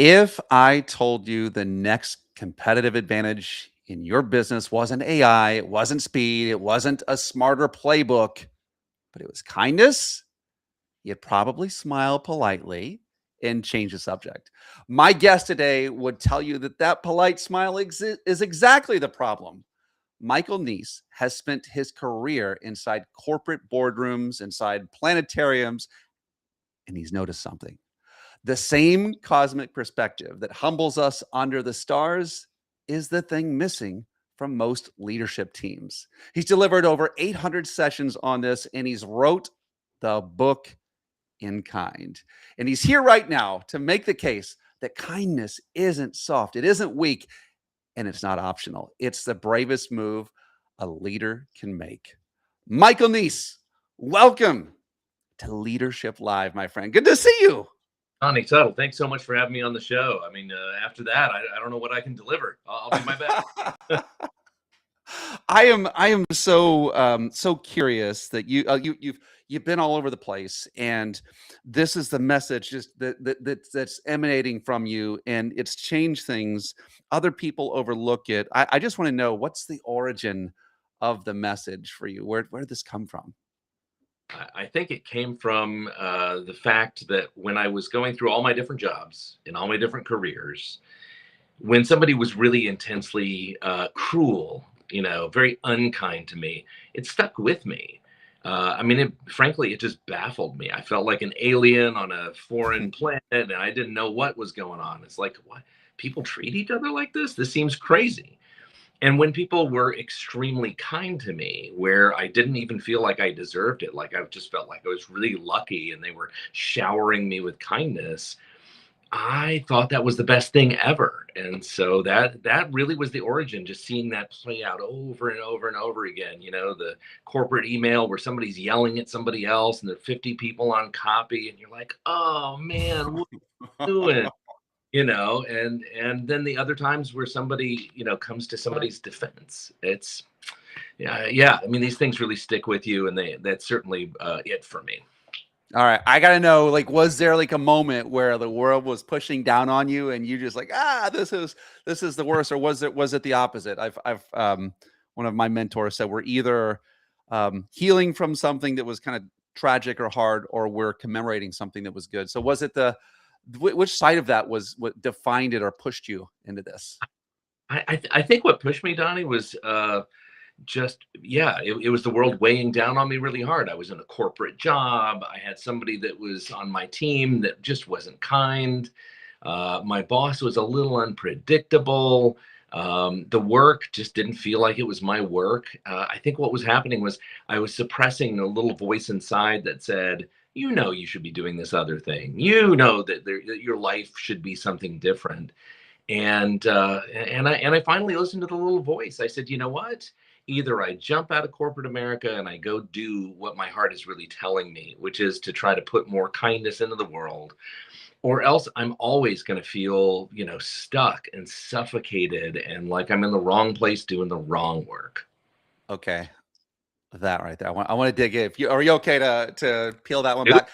If I told you the next competitive advantage in your business wasn't AI, it wasn't speed, it wasn't a smarter playbook, but it was kindness, you'd probably smile politely and change the subject. My guest today would tell you that that polite smile is exactly the problem. Michael Neece has spent his career inside corporate boardrooms, inside planetariums, and he's noticed something. The same cosmic perspective that humbles us under the stars is the thing missing from most leadership teams. He's delivered over 800 sessions on this, and he's wrote the book In Kind. And he's here right now to make the case that kindness isn't soft, it isn't weak, and it's not optional. It's the bravest move a leader can make. Michael Neece, welcome to Leadership Live, my friend. Good to see you. Donnie Tuttle, thanks so much for having me on the show. I mean, after that, I don't know what I can deliver. I'll do my best. I am so curious that you've been all over the place, and this is the message just that's emanating from you, and it's changed things. Other people overlook it. I just want to know, what's the origin of the message for you? Where did this come from? I think it came from the fact that when I was going through all my different jobs in all my different careers, when somebody was really intensely cruel, very unkind to me, it stuck with me. I mean, frankly, it just baffled me. I felt like an alien on a foreign planet, and I didn't know what was going on. It's like, what? People treat each other like this? This seems crazy. And when people were extremely kind to me, where I didn't even feel like I deserved it, like I just felt like I was really lucky and they were showering me with kindness, I thought that was the best thing ever. And so that really was the origin, just seeing that play out over and over and over again. The corporate email where somebody's yelling at somebody else and there are 50 people on copy, and you're like, oh man, what are you doing? And then the other times where somebody comes to somebody's defense. It's yeah, I mean, these things really stick with you, and that's certainly it for me. All right, I gotta know, like, was there like a moment where the world was pushing down on you, and you just like, this is the worst, or was it the opposite? I've one of my mentors said we're either healing from something that was kind of tragic or hard, or we're commemorating something that was good. So was it which side of that was what defined it or pushed you into this? I think what pushed me, Donnie, was just yeah, it was the world weighing down on me really hard. I was in a corporate job. I had somebody that was on my team that just wasn't kind. My boss was a little unpredictable. The work just didn't feel like it was my work. I think what was happening was I was suppressing a little voice inside that said, you should be doing this other thing. That your life should be something different. And I finally listened to the little voice. I said, you know what? Either I jump out of corporate America and I go do what my heart is really telling me, which is to try to put more kindness into the world, or else I'm always going to feel, stuck and suffocated and like I'm in the wrong place doing the wrong work. Okay, that right there. I want to dig in. Are you okay to peel that one Nope. back?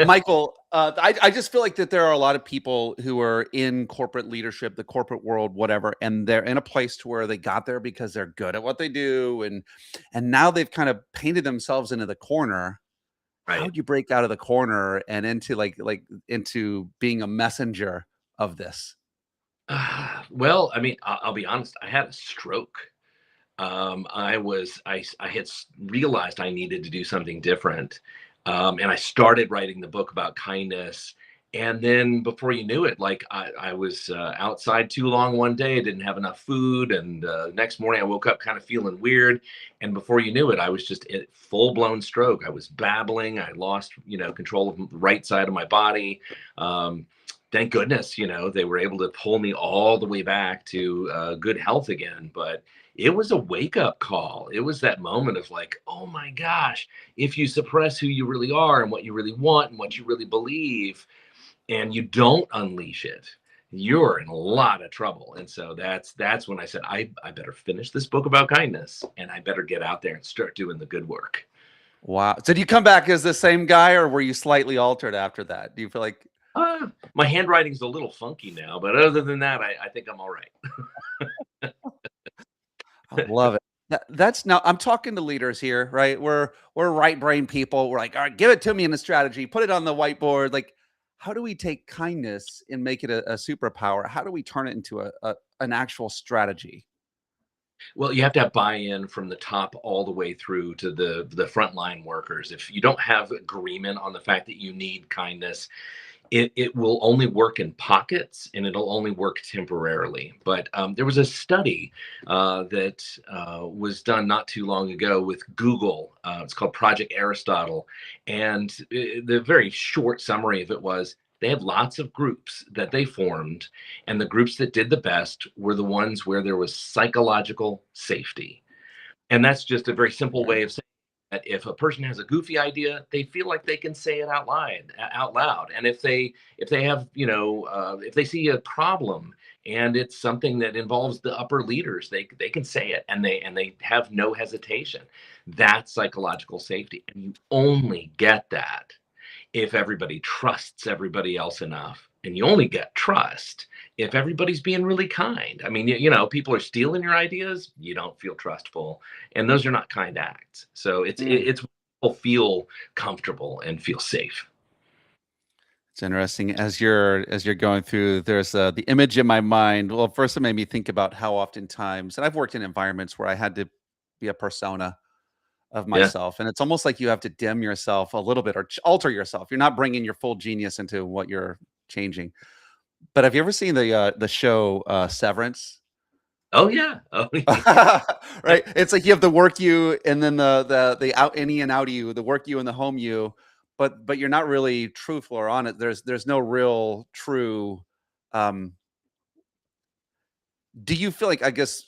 Michael, I just feel like that there are a lot of people who are in corporate leadership, the corporate world, whatever, and they're in a place to where they got there because they're good at what they do, and now they've kind of painted themselves into the corner. How Right. do you break out of the corner and into into being a messenger of this? Well, I mean, I'll be honest. I had a stroke. I had realized I needed to do something different, and I started writing the book about kindness. And then before you knew it, like I was outside too long one day. I didn't have enough food, and next morning I woke up kind of feeling weird. And before you knew it, I was just in full blown stroke. I was babbling. I lost control of the right side of my body. Thank goodness, they were able to pull me all the way back to good health again. But it was a wake up call. It was that moment of like, oh my gosh, if you suppress who you really are and what you really want and what you really believe, and you don't unleash it, you're in a lot of trouble. And so that's when I said, I better finish this book about kindness, and I better get out there and start doing the good work. Wow. So do you come back as the same guy, or were you slightly altered after that? Do you feel like? My handwriting's a little funky now, but other than that, I think I'm all right. I love it. That's now I'm talking to leaders here, right? We're right brain people. We're like, all right, give it to me in the strategy, put it on the whiteboard. Like, how do we take kindness and make it a superpower? How do we turn it into an actual strategy? Well, you have to have buy-in from the top all the way through to the frontline workers. If you don't have agreement on the fact that you need kindness, it will only work in pockets and it'll only work temporarily. But there was a study that was done not too long ago with Google. It's called Project Aristotle. And the very short summary of it was they had lots of groups that they formed, and the groups that did the best were the ones where there was psychological safety. And that's just a very simple way Okay. of saying that if a person has a goofy idea, they feel like they can say it out loud. And if they have, if they see a problem and it's something that involves the upper leaders, they can say it, and they have no hesitation. That's psychological safety. And you only get that if everybody trusts everybody else enough. And you only get trust if everybody's being really kind. I mean, people are stealing your ideas, you don't feel trustful, and those are not kind acts. So Mm. it's people feel comfortable and feel safe. It's interesting as you're going through. There's the image in my mind. Well, first it made me think about how oftentimes, and I've worked in environments where I had to be a persona of Yeah. myself, and it's almost like you have to dim yourself a little bit or alter yourself. You're not bringing your full genius into what you're changing. But have you ever seen the show Severance? Oh yeah. Oh yeah. Right? It's like you have the work you and then the out any and out you, the work you and the home you, but you're not really truthful or honest. There's no real true. Um, do you feel like, I guess,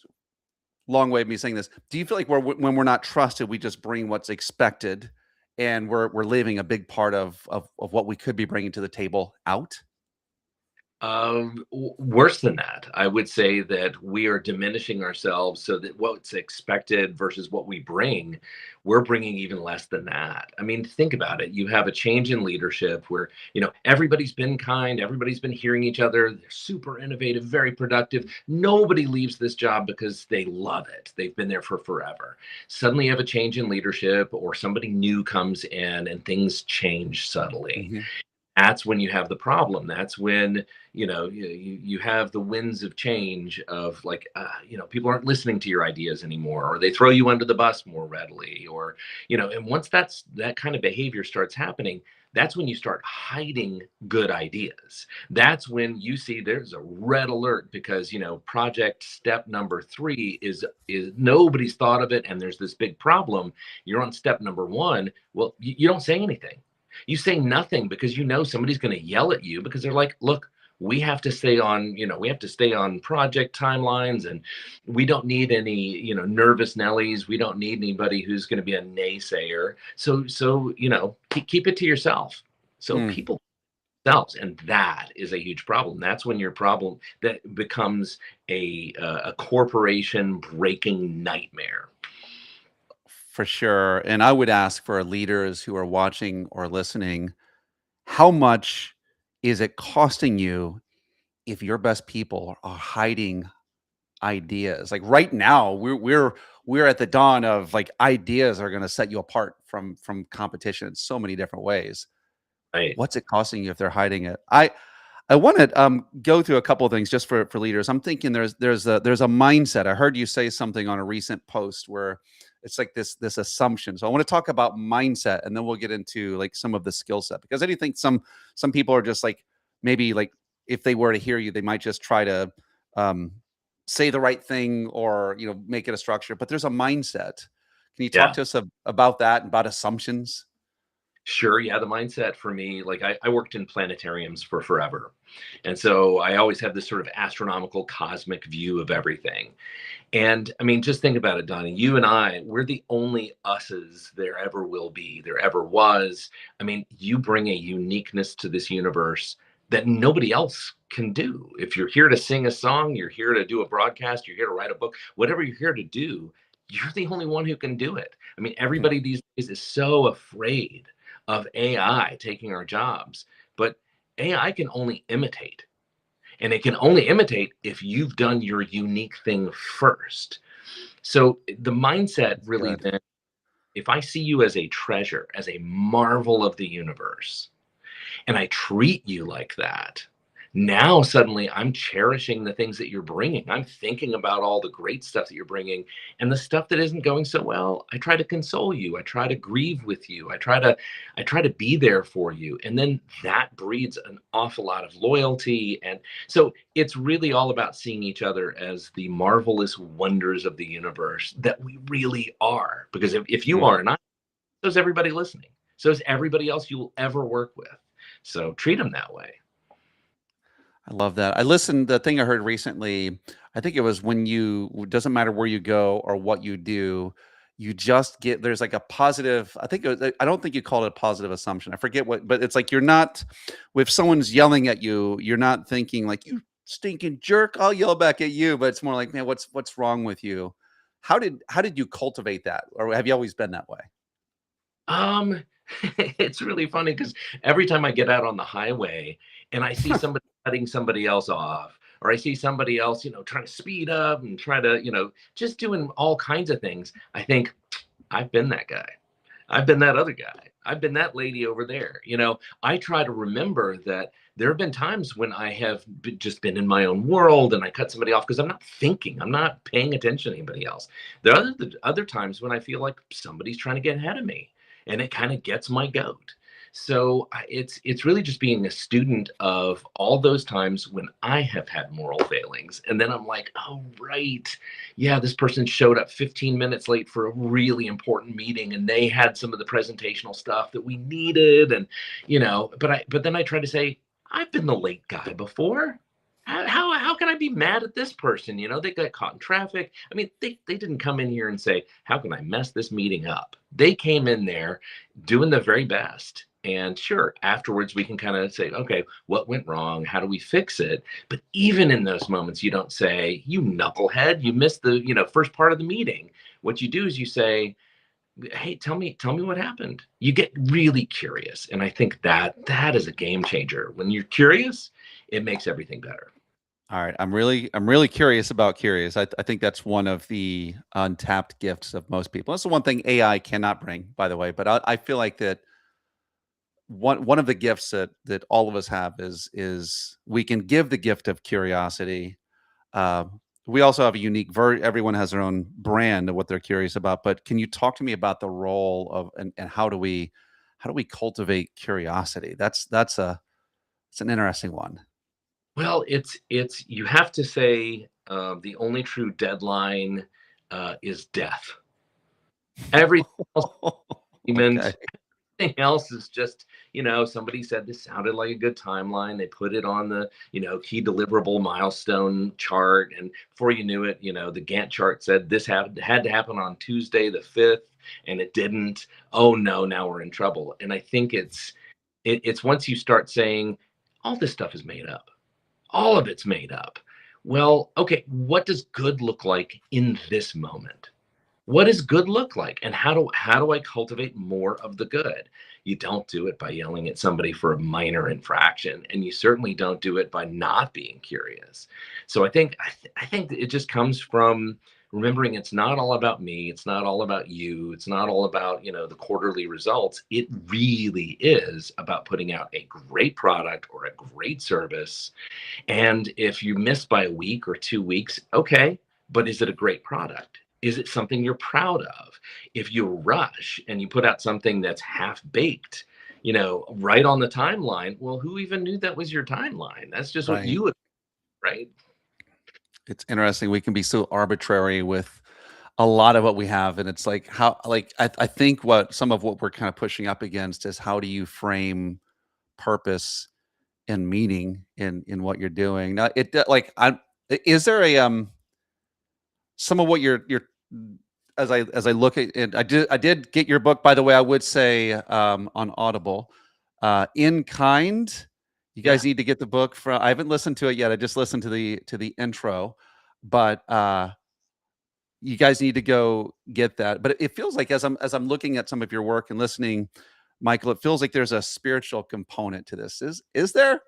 long way of me saying this? Do you feel like when we're not trusted, we just bring what's expected, and we're leaving a big part of what we could be bringing to the table out? Worse than that, I would say that we are diminishing ourselves so that what's expected versus what we bring, we're bringing even less than that. I mean, think about it. You have a change in leadership where, everybody's been kind, everybody's been hearing each other, they're super innovative, very productive. Nobody leaves this job because they love it. They've been there for forever. Suddenly you have a change in leadership or somebody new comes in and things change subtly. Mhm. That's when you have the problem. That's when you have the winds of change of like people aren't listening to your ideas anymore, or they throw you under the bus more readily, or and once that kind of behavior starts happening, that's when you start hiding good ideas. That's when you see there's a red alert because project step number 3 is nobody's thought of it, and there's this big problem. You're on step number 1. Well, you don't say anything. You say nothing because somebody's going to yell at you because they're like, look, we have to stay on project timelines, and we don't need any nervous Nellies. We don't need anybody who's going to be a naysayer. So keep it to yourself. So Mm. people themselves, and that is a huge problem. That's when your problem that becomes a corporation breaking nightmare. For sure. And I would ask for leaders who are watching or listening, how much is it costing you if your best people are hiding ideas? Like right now, we're at the dawn of like ideas are going to set you apart from competition in so many different ways. Right. What's it costing you if they're hiding it? I want to go through a couple of things just for leaders. I'm thinking there's a mindset. I heard you say something on a recent post where it's like this assumption. So I want to talk about mindset, and then we'll get into like some of the skill set, because I do think some people are just like, maybe like if they were to hear you, they might just try to um, say the right thing or make it a structure. But there's a mindset. Can you talk Yeah. to us about that, about assumptions? Sure. Yeah. The mindset for me, like I worked in planetariums for forever. And so I always have this sort of astronomical cosmic view of everything. And I mean, just think about it, Donnie. You and we're the only us's there ever will be, there ever was. I mean, you bring a uniqueness to this universe that nobody else can do. If you're here to sing a song, you're here to do a broadcast, you're here to write a book, whatever you're here to do, you're the only one who can do it. I mean, Mhm. everybody these days is so afraid of AI taking our jobs. But AI can only imitate. And it can only imitate if you've done your unique thing first. So the mindset That's really good. then, if I see you as a treasure, as a marvel of the universe, and I treat you like that, now suddenly I'm cherishing the things that you're bringing. I'm thinking about all the great stuff that you're bringing, and the stuff that isn't going so well, I try to console you. I try to grieve with you. I try to be there for you. And then that breeds an awful lot of loyalty. And so it's really all about seeing each other as the marvelous wonders of the universe that we really are. Because if you Mm. are, and I, so is everybody listening. So is everybody else you will ever work with. So treat them that way. I love that. I listened the thing I heard recently, I think it was when you it doesn't matter where you go or what you do, you just get there's like a positive, I think it was, I don't think you called it a positive assumption. I forget what, but it's like you're not if someone's yelling at you, you're not thinking like you stinking jerk, I'll yell back at you, but it's more like, man, what's wrong with you? How did you cultivate that? Or have you always been that way? Um, it's really funny because every time I get out on the highway and I see somebody cutting somebody else off, or I see somebody else, trying to speed up and try to, just doing all kinds of things, I think, I've been that guy. I've been that other guy. I've been that lady over there. I try to remember that there have been times when I have just been in my own world and I cut somebody off because I'm not thinking, I'm not paying attention to anybody else. There are other times when I feel like somebody's trying to get ahead of me, and it kind of gets my goat. So it's really just being a student of all those times when I have had moral failings, and then I'm like, oh right, yeah, this person showed up 15 minutes late for a really important meeting and they had some of the presentational stuff that we needed. And, but then I try to say, I've been the late guy before. How can I be mad at this person? They got caught in traffic. I mean, they didn't come in here and say, how can I mess this meeting up? They came in there doing the very best. And sure, afterwards we can kind of say, okay, what went wrong? How do we fix it? But even in those moments, you don't say, you knucklehead, you missed the, first part of the meeting. What you do is you say, hey, tell me what happened. You get really curious. And I think that is a game changer. When you're curious, it makes everything better. All right, I'm really curious about curious. I think that's one of the untapped gifts of most people. That's the one thing AI cannot bring, by the way. But I feel like that one of the gifts that all of us have is we can give the gift of curiosity. Uh, we also have a unique everyone has their own brand of what they're curious about. But can you talk to me about the role of and how do we cultivate curiosity? It's an interesting one. Well, it's you have to say the only true deadline is death. Everything else, Okay. demons. Everything else is just, somebody said this sounded like a good timeline. They put it on the, key deliverable milestone chart. And before you knew it, the Gantt chart said this had to happen on Tuesday the 5th, and it didn't. Oh no, now we're in trouble. And I think it's once you start saying, all this stuff is made up. All of it's made up. Well, okay, what does good look like in this moment? What does good look like, and how do I cultivate more of the good? You don't do it by yelling at somebody for a minor infraction, and you certainly don't do it by not being curious. So I think that it just comes from remembering it's not all about me, it's not all about you, it's not all about, the quarterly results. It really is about putting out a great product or a great service. And if you miss by a week or 2 weeks, okay, but is it a great product? Is it something you're proud of? If you rush and you put out something that's half baked, right on the timeline, well, who even knew that was your timeline? That's just what Right. you would, right? It's interesting. We can be so arbitrary with a lot of what we have. And it's like how like I think what some of what we're kind of pushing up against is how do you frame purpose and meaning in what you're doing. Now like is there a some of what you're as I look at it, I did get your book, by the way, I would say on Audible. In Kind. You Yeah. guys need to get the book from I haven't listened to it yet. I just listened to the intro, but you guys need to go get that. But it feels like as I'm looking at some of your work and listening, Michael, it feels like there's a spiritual component to this. Is there?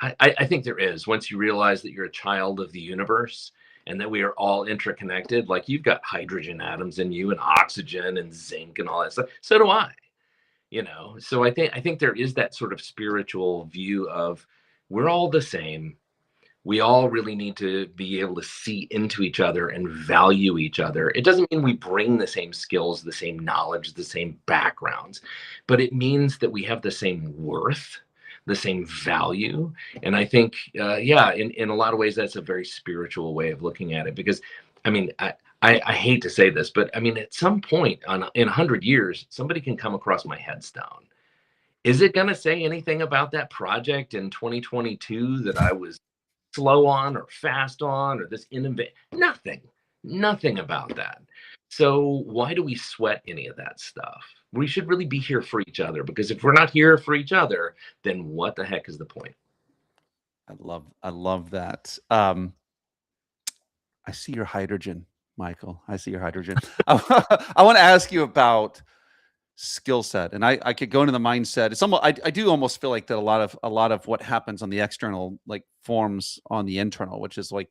I think there is. Once you realize that you're a child of the universe and that we are all interconnected, like you've got hydrogen atoms in you and oxygen and zinc and all that stuff. So do I, you know. So I think there is that sort of spiritual view of we're all the same. We all really need to be able to see into each other and value each other. It doesn't mean we bring the same skills, the same knowledge, the same backgrounds, but it means that we have the same worth, the same value. And I think, yeah, in a lot of ways, that's a very spiritual way of looking at it. Because, I mean, I hate to say this, but I mean, at some point in 100 years, somebody can come across my headstone. Is it going to say anything about that project in 2022 that I was slow on or fast on or this innovate? Nothing about that. So why do we sweat any of that stuff? We should really be here for each other, because if we're not here for each other, then what the heck is the point? I love that. I see your hydrogen, Michael. I see your hydrogen. I want to ask you about skill set, and I could go into the mindset. It's almost I do almost feel like that a lot of what happens on the external like forms on the internal, which is like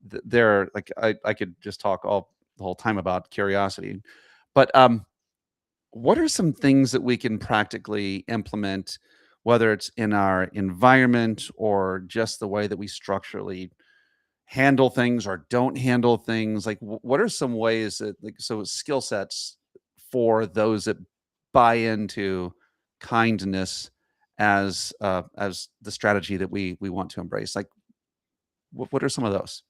they're like I could just talk all the whole time about curiosity, but what are some things that we can practically implement, whether it's in our environment or just the way that we structurally handle things or don't handle things? Like, what are some ways that, like, so skill sets for those that buy into kindness as the strategy that we want to embrace? Like, what are some of those?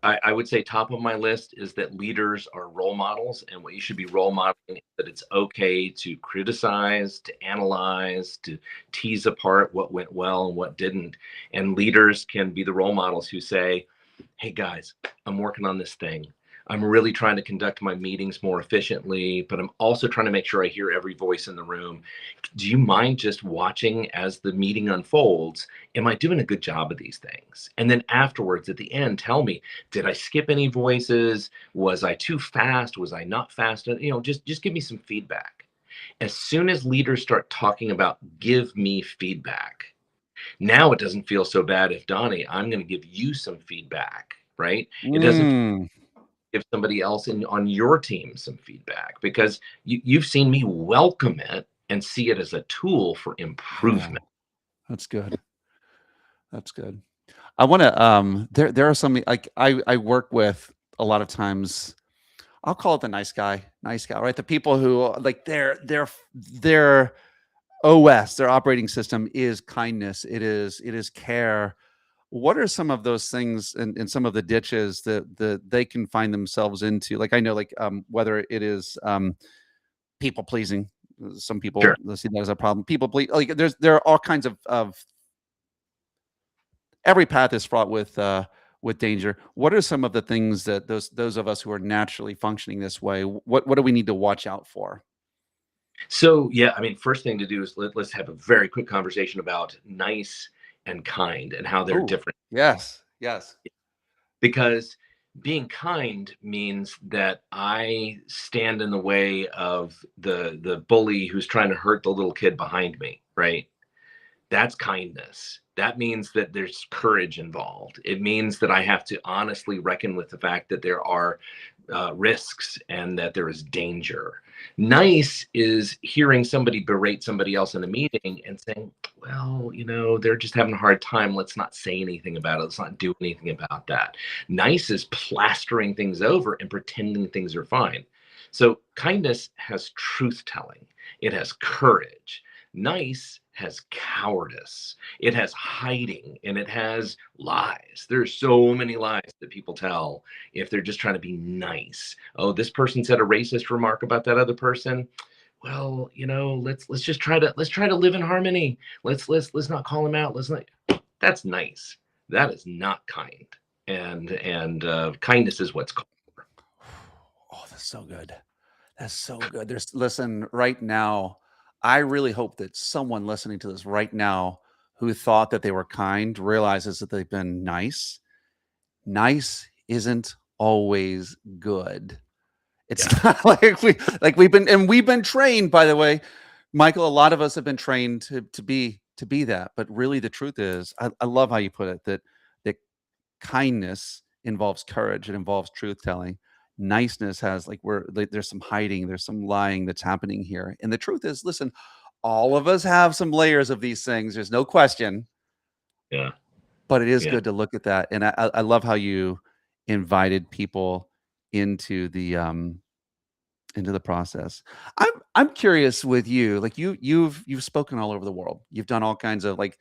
I would say top of my list is that leaders are role models, and what you should be role modeling is that it's okay to criticize, to analyze, to tease apart what went well and what didn't. And leaders can be the role models who say, hey guys, I'm working on this thing. I'm really trying to conduct my meetings more efficiently, but I'm also trying to make sure I hear every voice in the room. Do you mind just watching as the meeting unfolds? Am I doing a good job of these things? And then afterwards, at the end, tell me, did I skip any voices? Was I too fast? Was I not fast? You know, just give me some feedback. As soon as leaders start talking about give me feedback, now it doesn't feel so bad if Donnie, I'm going to give you some feedback, right? It doesn't Mm, give somebody else on your team some feedback, because you've seen me welcome it and see it as a tool for yeah, improvement. that's good. That's good. I want to there are some like I work with a lot of times. I'll call it the nice guy, right? The people who like their OS, their operating system is kindness. It is care. What are some of those things in some of the ditches that they can find themselves into? Like I know, like whether it is people pleasing. Some people Sure. see that as a problem. People please. Like there are all kinds of every path is fraught with danger. What are some of the things that those of us who are naturally functioning this way? What do we need to watch out for? So yeah, I mean, first thing to do is let's have a very quick conversation about nice and kind and how they're Oh, different. yes, yes. Because being kind means that I stand in the way of the bully who's trying to hurt the little kid behind me, right? That's kindness. That means that there's courage involved. It means that I have to honestly reckon with the fact that there are risks and that there is danger. Nice is hearing somebody berate somebody else in a meeting and saying, well, you know, they're just having a hard time. Let's not say anything about it. Let's not do anything about that. Nice is plastering things over and pretending things are fine. So kindness has truth telling, it has courage. Nice has cowardice, it has hiding, and it has lies. There's so many lies that people tell if they're just trying to be nice. Oh, this person said a racist remark about that other person. Well, you know, let's just try to live in harmony. Let's not call him out. Let's not. That's nice. That is not kind. And kindness is what's called. Oh, that's so good. That's so good. There's listen, right now, I really hope that someone listening to this right now who thought that they were kind realizes that they've been nice. Nice isn't always good. It's Yeah. not like we've been trained, by the way, Michael. A lot of us have been trained to be that. But really, the truth is, I love how you put it that kindness involves courage. It involves truth telling. Niceness has there's some hiding, there's some lying that's happening here. And the truth is, listen, all of us have some layers of these things. There's no question, Yeah. but it is Yeah. good to look at that. And I love how you invited people into the process. I'm curious with you, like you've spoken all over the world. You've done all kinds of like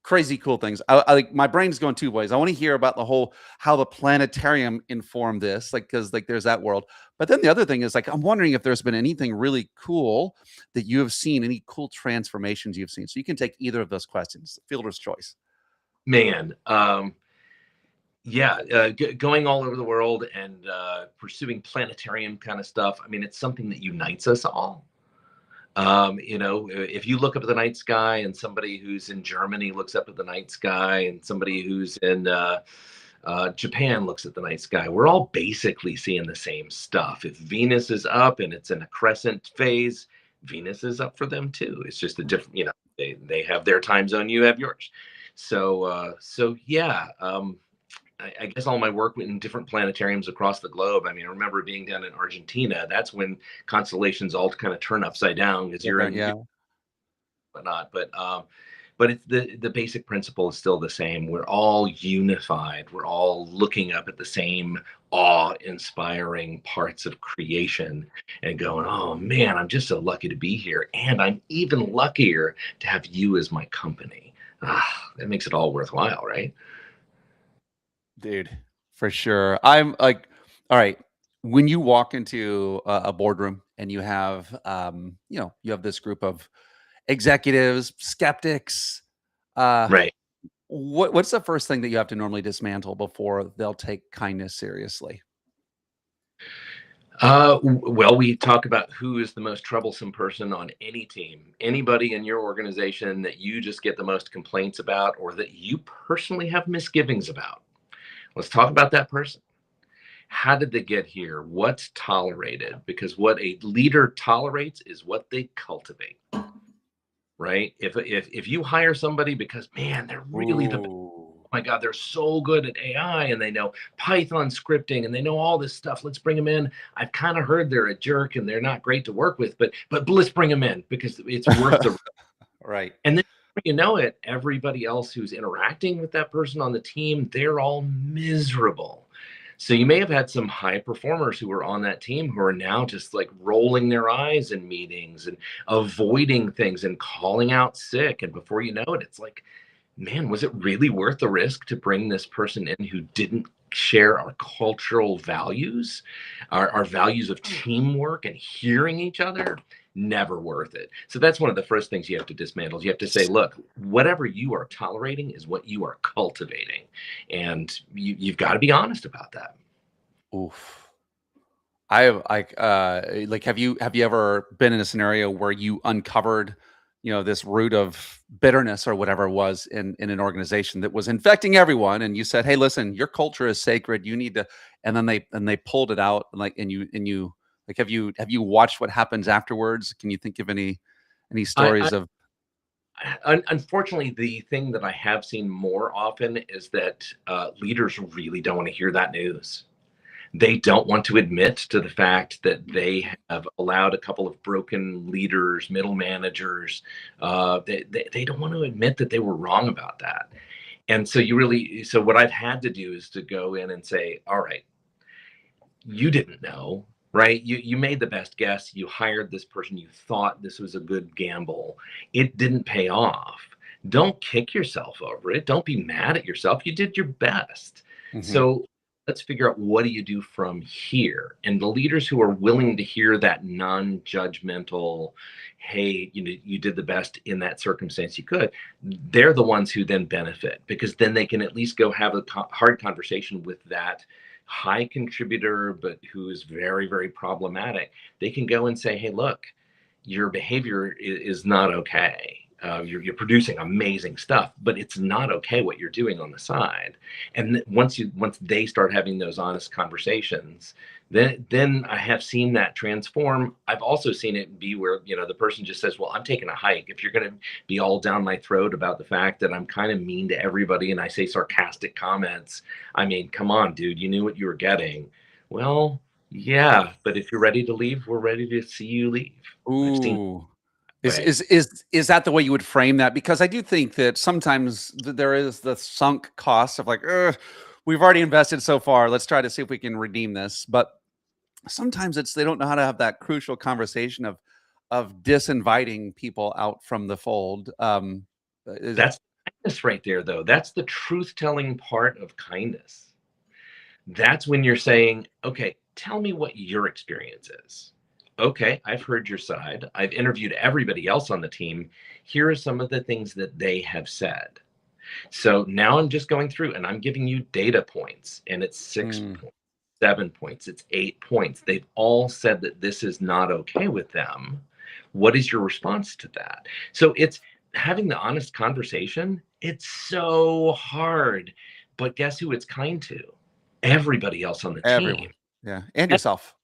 crazy cool things. I like my brain's going two ways. I want to hear about the whole how the planetarium informed this, like because like there's that world. But then the other thing is like I'm wondering if there's been anything really cool that you have seen, any cool transformations you've seen. So you can take either of those questions, fielder's choice. Man. Yeah, going all over the world and pursuing planetarium kind of stuff. I mean, it's something that unites us all. If you look up at the night sky and somebody who's in Germany looks up at the night sky and somebody who's in Japan looks at the night sky, we're all basically seeing the same stuff. If Venus is up and it's in a crescent phase, Venus is up for them too. It's just a different, they have their time zone, you have yours. So yeah. I guess all my work in different planetariums across the globe. I mean, I remember being down in Argentina. That's when constellations all kind of turn upside down because you're Different, in yeah. whatnot. But it's the basic principle is still the same. We're all unified. We're all looking up at the same awe-inspiring parts of creation and going, "Oh man, I'm just so lucky to be here, and I'm even luckier to have you as my company." That makes it all worthwhile, right? Dude, for sure. I'm like, all right. When you walk into a boardroom and you have, you have this group of executives, skeptics, uh, Right. what's the first thing that you have to normally dismantle before they'll take kindness seriously? Well, we talk about who is the most troublesome person on any team. Anybody in your organization that you just get the most complaints about or that you personally have misgivings about. Let's talk about that person. How did they get here? What's tolerated? Because what a leader tolerates is what they cultivate, right? If you hire somebody because man, they're really the Ooh. my God, they're so good at AI and they know Python scripting and they know all this stuff. Let's bring them in. I've kind of heard they're a jerk and they're not great to work with, but let's bring them in because it's worth the. Right. And then you know it, everybody else who's interacting with that person on the team, they're all miserable. So you may have had some high performers who were on that team who are now just like rolling their eyes in meetings and avoiding things and calling out sick. And before you know it, it's like, man, was it really worth the risk to bring this person in who didn't share our cultural values, our values of teamwork and hearing each other? Never worth it. So that's one of the first things you have to dismantle. You have to say, look, whatever you are tolerating is what you are cultivating. And you've got to be honest about that. Oof. I have like have you ever been in a scenario where you uncovered, this root of bitterness or whatever it was in an organization that was infecting everyone and you said, "Hey, listen, your culture is sacred. You need to," and then they pulled it out and and you like have you watched what happens afterwards? Can you think of any I stories of unfortunately, the thing that I have seen more often is that leaders really don't want to hear that news. They don't want to admit to the fact that they have allowed a couple of broken leaders, middle managers. They don't want to admit that they were wrong about that. And so what I've had to do is to go in and say, all right, you didn't know, right? You made the best guess. You hired this person. You thought this was a good gamble. It didn't pay off. Don't kick yourself over it. Don't be mad at yourself. You did your best. Mhm. So let's figure out what do you do from here. And the leaders who are willing to hear that non-judgmental, hey, you did the best in that circumstance you could, they're the ones who then benefit because then they can at least go have a hard conversation with that high contributor, but who is very, very problematic. They can go and say, hey, look, your behavior is not okay. you're producing amazing stuff, but it's not okay what you're doing on the side. And once they start having those honest conversations, then I have seen that transform. I've also seen it be where, the person just says, well, I'm taking a hike. If you're going to be all down my throat about the fact that I'm kind of mean to everybody and I say sarcastic comments, I mean, come on, dude, you knew what you were getting. Well, yeah, but if you're ready to leave, we're ready to see you leave. I've seen Ooh. that Is way. is is is that the way you would frame that? Because I do think that sometimes there is the sunk cost of like, "Ugh, we've already invested so far. Let's try to see if we can redeem this." But sometimes it's they don't know how to have that crucial conversation of disinviting people out from the fold. Is That's kindness right there, though. That's the truth telling part of kindness. That's when you're saying, okay, tell me what your experience is. Okay, I've heard your side. I've interviewed everybody else on the team. Here are some of the things that they have said. So now I'm just going through and I'm giving you data points, and it's six mm, points, 7 points, it's 8 points. They've all said that this is not okay with them. What is your response to that? So it's having the honest conversation. It's so hard, but guess who it's kind to? Everybody else on the everyone. team Yeah, and yourself.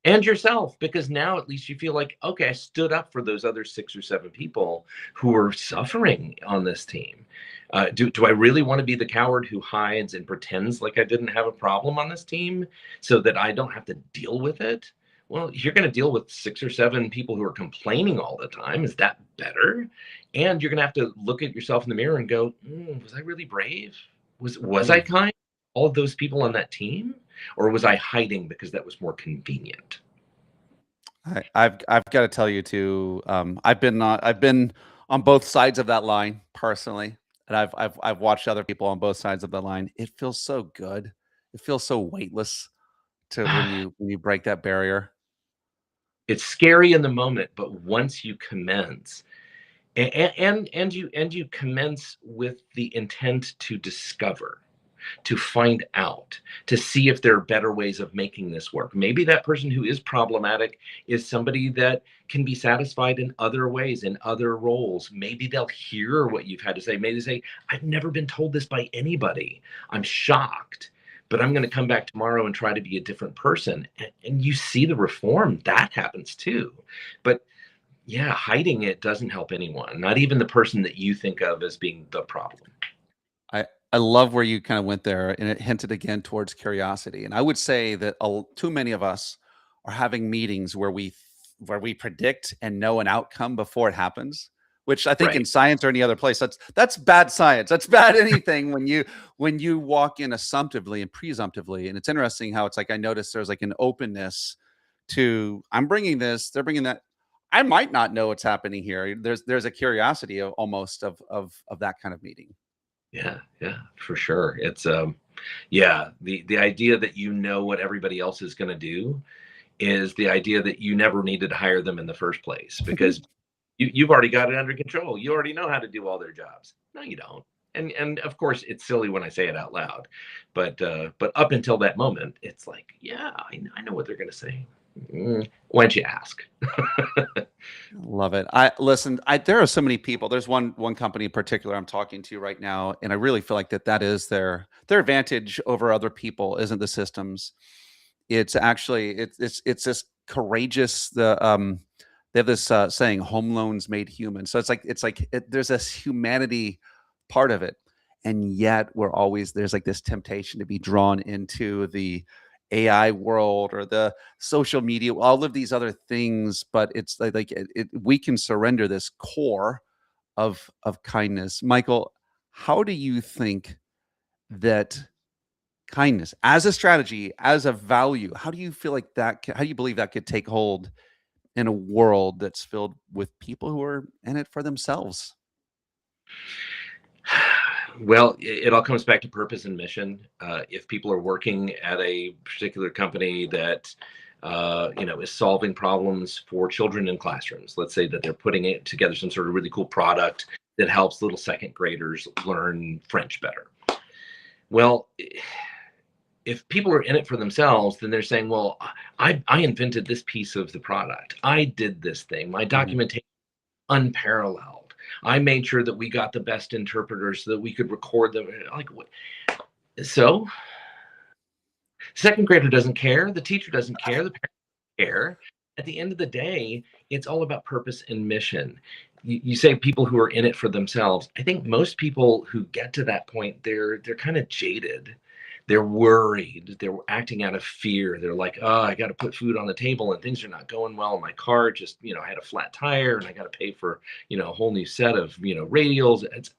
and yourself, because now at least you feel like, okay, I stood up for those other 6 or 7 people who are suffering on this team. Do I really want to be the coward who hides and pretends like I didn't have a problem on this team so that I don't have to deal with it? Well, you're going to deal with 6 or 7 people who are complaining all the time. Is that better? And you're going to have to look at yourself in the mirror and go, was I really brave? Was I Mm. kind? All of those people on that team? Or was I hiding because that was more convenient? I've got to tell you too. I've been on both sides of that line personally, and I've watched other people on both sides of the line. It feels so good. It feels so weightless to when you break that barrier. It's scary in the moment, but once you commence, and you commence with the intent to discover, to find out, to see if there are better ways of making this work. Maybe that person who is problematic is somebody that can be satisfied in other ways, in other roles. Maybe they'll hear what you've had to say. Maybe they say, I've never been told this by anybody. I'm shocked, but I'm going to come back tomorrow and try to be a different person. And you see the reform that happens too. But yeah, hiding it doesn't help anyone, not even the person that you think of as being the problem. I love where you kind of went there, and it hinted again towards curiosity. And I would say that too many of us are having meetings where we predict and know an outcome before it happens. Which I think in Right. science or any other place, that's bad science. That's bad anything when you walk in assumptively and presumptively. And it's interesting how it's like I noticed there's like an openness to I'm bringing this, they're bringing that. I might not know what's happening here. There's a curiosity of almost of that kind of meeting. Yeah, yeah, for sure. It's yeah, the idea that you know what everybody else is going to do is the idea that you never needed to hire them in the first place because you've already got it under control. You already know how to do all their jobs. No, you don't. And of course, it's silly when I say it out loud, but up until that moment, it's like, yeah, I know what they're going to say. Why don't you ask? Love it. I listen, there are so many people. There's one company in particular I'm talking to right now, and I really feel like that is their advantage over other people isn't the systems. It's actually it's this courageous they have this saying home loans made human. So there's this humanity part of it. And yet we're always there's like this temptation to be drawn into the AI world or the social media, all of these other things, but it's we can surrender this core of kindness. Michael, how do you think that kindness as a strategy, as a value, how do you feel like how do you believe that could take hold in a world that's filled with people who are in it for themselves? Well, it all comes back to purpose and mission. If people are working at a particular company that is solving problems for children in classrooms, let's say that they're putting it together some sort of really cool product that helps little second graders learn French better. Well, if people are in it for themselves, then they're saying, well, I invented this piece of the product. I did this thing. My Mhm. documentation unparalleled. I made sure that we got the best interpreters so that we could record them. Like, what? So, second grader doesn't care. The teacher doesn't care. The parent doesn't care. At the end of the day, it's all about purpose and mission. You say people who are in it for themselves. I think most people who get to that point, they're kind of jaded. They're worried. They're acting out of fear. They're like, oh, I got to put food on the table and things are not going well. My car just, had a flat tire and I got to pay for, a whole new set of, radials.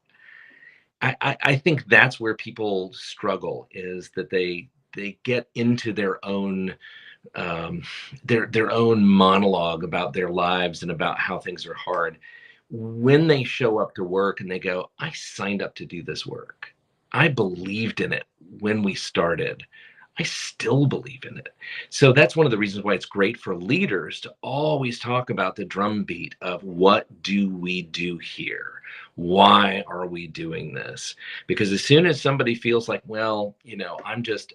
I think that's where people struggle, is that they get into um, their own monologue about their lives and about how things are hard. When they show up to work and they go, I signed up to do this work. I believed in it when we started. I still believe in it. So that's one of the reasons why it's great for leaders to always talk about the drumbeat of what do we do here? Why are we doing this? Because as soon as somebody feels like, well, I'm just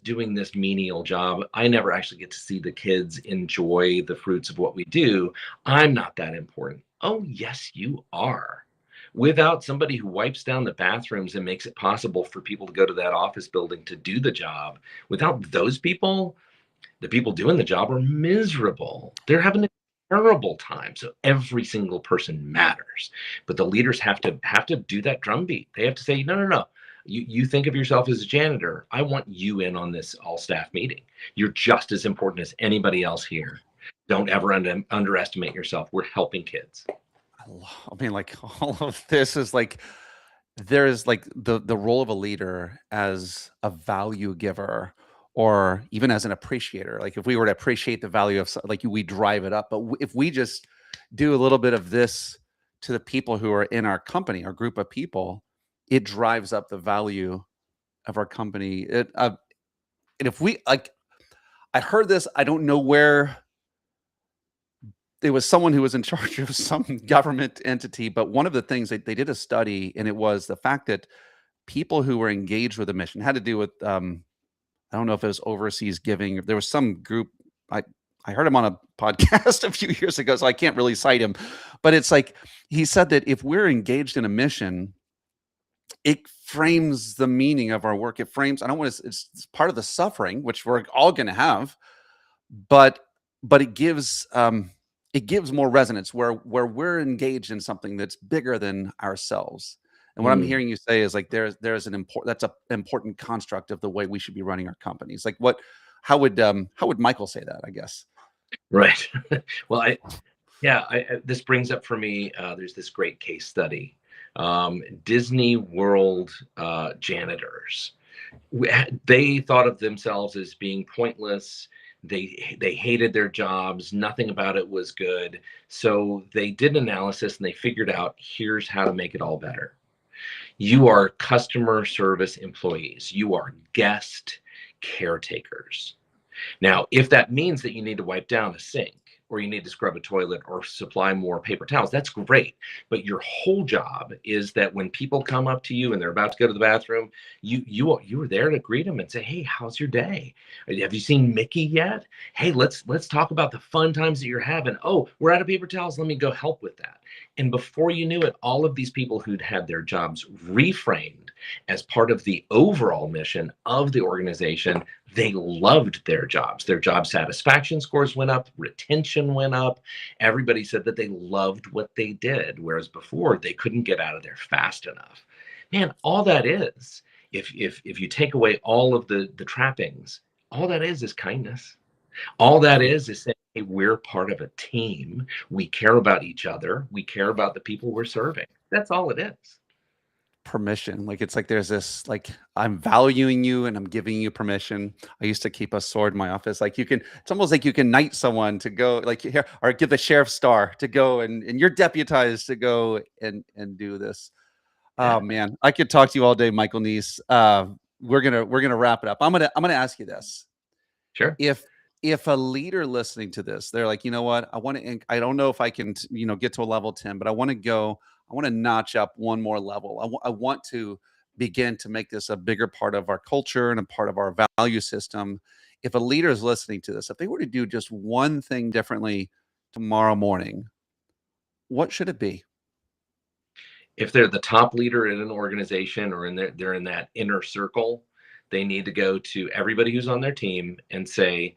doing this menial job. I never actually get to see the kids enjoy the fruits of what we do. I'm not that important. Oh, yes, you are. Without somebody who wipes down the bathrooms and makes it possible for people to go to that office building to do the job, without those people, the people doing the job are miserable. They're having a terrible time. So every single person matters. But the leaders have to do that drumbeat. They have to say, no, no, no. You think of yourself as a janitor. I want you in on this all staff meeting. You're just as important as anybody else here. Don't ever underestimate yourself. We're helping kids. I mean, like all of this is like there's like the role of a leader as a value giver or even as an appreciator. Like if we were to appreciate the value of like we drive it up, but if we just do a little bit of this to the people who are in our company, our group of people, it drives up the value of our company. And if we like, I heard this, I don't know where it was someone who was in charge of some government entity, but one of the things they did a study, and it was the fact that people who were engaged with the mission had to do with I don't know if it was overseas giving. There was some group. I I heard him on a podcast a few years ago, so I can't really cite him. But it's like he said that if we're engaged in a mission, it frames the meaning of our work. It frames. I don't want to. It's part of the suffering, which we're all going to have, but it gives more resonance where we're engaged in something that's bigger than ourselves. And what I'm Mm, hearing you say is like there's an important that's a important construct of the way we should be running our companies. Like what how would Michael say that, I guess? right. Well, this brings up for me. There's this great case study. Disney World janitors. They thought of themselves as being pointless. They hated their jobs. Nothing about it was good. So they did an analysis and they figured out, here's how to make it all better. You are customer service employees. You are guest caretakers. Now, if that means that you need to wipe down a sink or you need to scrub a toilet or supply more paper towels, that's great. But your whole job is that when people come up to you and they're about to go to the bathroom, you are there to greet them and say, "Hey, how's your day? Have you seen Mickey yet? Hey, let's talk about the fun times that you're having. Oh, we're out of paper towels. Let me go help with that." And before you knew it, all of these people who'd had their jobs reframed as part of the overall mission of the organization, they loved their jobs. Their job satisfaction scores went up, retention went up. Everybody said that they loved what they did, whereas before they couldn't get out of there fast enough. Man, all that is, if you take away all of the trappings, all that is kindness. All that is saying, hey, we're part of a team. We care about each other. We care about the people we're serving. That's all it is. Permission. Like it's like there's this like I'm valuing you and I'm giving you permission. I used to keep a sword in my office. Like you can, it's almost like you can knight someone to go like here or give the sheriff's star to go and you're deputized to go and do this. Oh Yeah, man, I could talk to you all day, Michael Neece. We're gonna wrap it up. I'm gonna ask you this. sure. If if a leader listening to this, they're like, you know what, I want to. I don't know if I can, get to a level 10, but I want to go. I want to notch up one more level. I want to begin to make this a bigger part of our culture and a part of our value system. If a leader is listening to this, if they were to do just one thing differently tomorrow morning, what should it be? If they're the top leader in an organization or they're in that inner circle, they need to go to everybody who's on their team and say,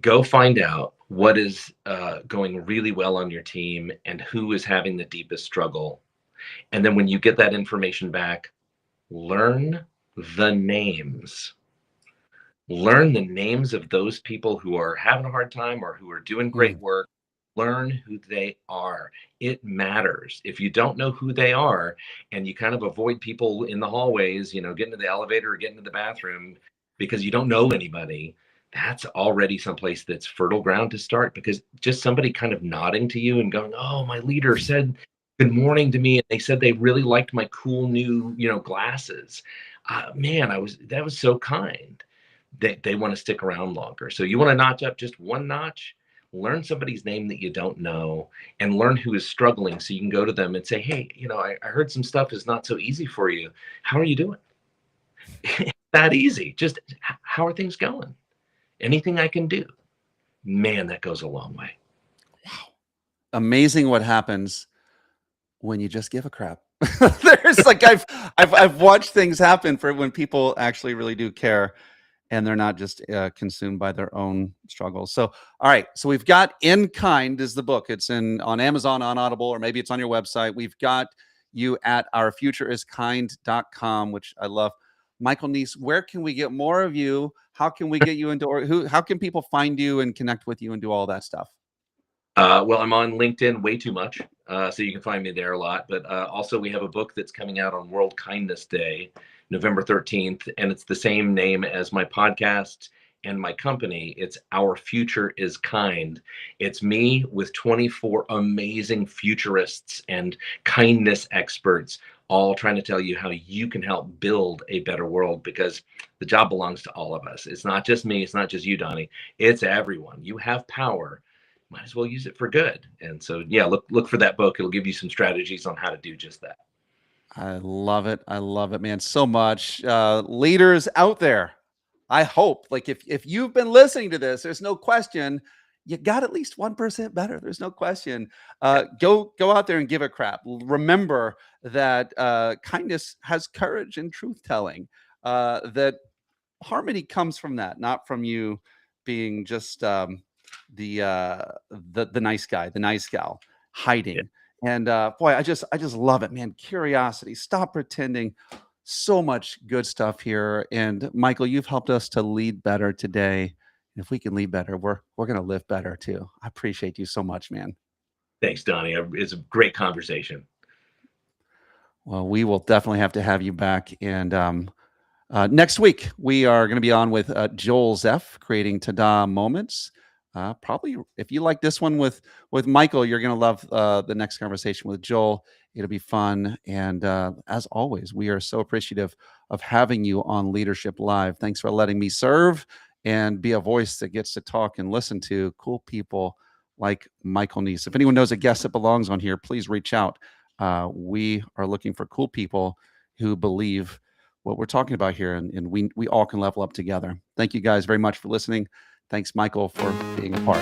go find out what is going really well on your team and who is having the deepest struggle. And then when you get that information back, learn the names. Learn the names of those people who are having a hard time or who are doing great Mm. work. Learn who they are. It matters. If you don't know who they are and you kind of avoid people in the hallways, get into the elevator or get into the bathroom because you don't know anybody, that's already someplace that's fertile ground to start, because just somebody kind of nodding to you and going, "Oh, my leader said good morning to me and they said they really liked my cool new, glasses. Man, that was so kind." They want to stick around longer. So you want to notch up just one notch, learn somebody's name that you don't know, and learn who is struggling so you can go to them and say, "Hey, I heard some stuff is not so easy for you. How are you doing?" It's that easy. Just how are things going? Anything I can do? Man, that goes a long way. Amazing what happens when you just give a crap. There's like I've watched things happen for when people actually really do care and they're not just consumed by their own struggles. So, all right. So we've got In Kind is the book. It's on Amazon, on Audible, or maybe it's on your website. We've got you at ourfutureiskind.com, which I love. Michael Neece, where can we get more of you? How can we get you into, or how can people find you and connect with you and do all that stuff? Well, I'm on LinkedIn way too much, so you can find me there a lot. But also, we have a book that's coming out on World Kindness Day, November 13th, and it's the same name as my podcast and my company. It's Our Future is Kind. It's me with 24 amazing futurists and kindness experts, all trying to tell you how you can help build a better world, because the job belongs to all of us. It's not just me. It's not just you, Donnie. It's everyone. You have power, might as well use it for good. And so, yeah, look for that book. It'll give you some strategies on how to do just that. I love it. I love it, man, so much. Leaders out there, I hope, like if you've been listening to this, there's no question you got at least 1% better. There's no question. Yeah. Go out there and give a crap. Remember that kindness has courage and truth telling. That harmony comes from that, not from you being just the nice guy, the nice gal Yeah. hiding. And boy, I just love it, man. Curiosity, stop pretending. So much good stuff here. And Michael, you've helped us to lead better today. And if we can lead better, we're gonna live better too. I appreciate you so much, man. Thanks, Donnie. It's a great conversation. Well, we will definitely have to have you back. And next week, we are going to be on with Joel Zeff, creating Tada Moments. Probably, if you like this one with Michael, you're going to love the next conversation with Joel. It'll be fun. And as always, we are so appreciative of having you on Leadership Live. Thanks for letting me serve and be a voice that gets to talk and listen to cool people like Michael Neece. If anyone knows a guest that belongs on here, please reach out. We are looking for cool people who believe what we're talking about here, and we all can level up together. Thank you guys very much for listening. Thanks, Michael, for being a part.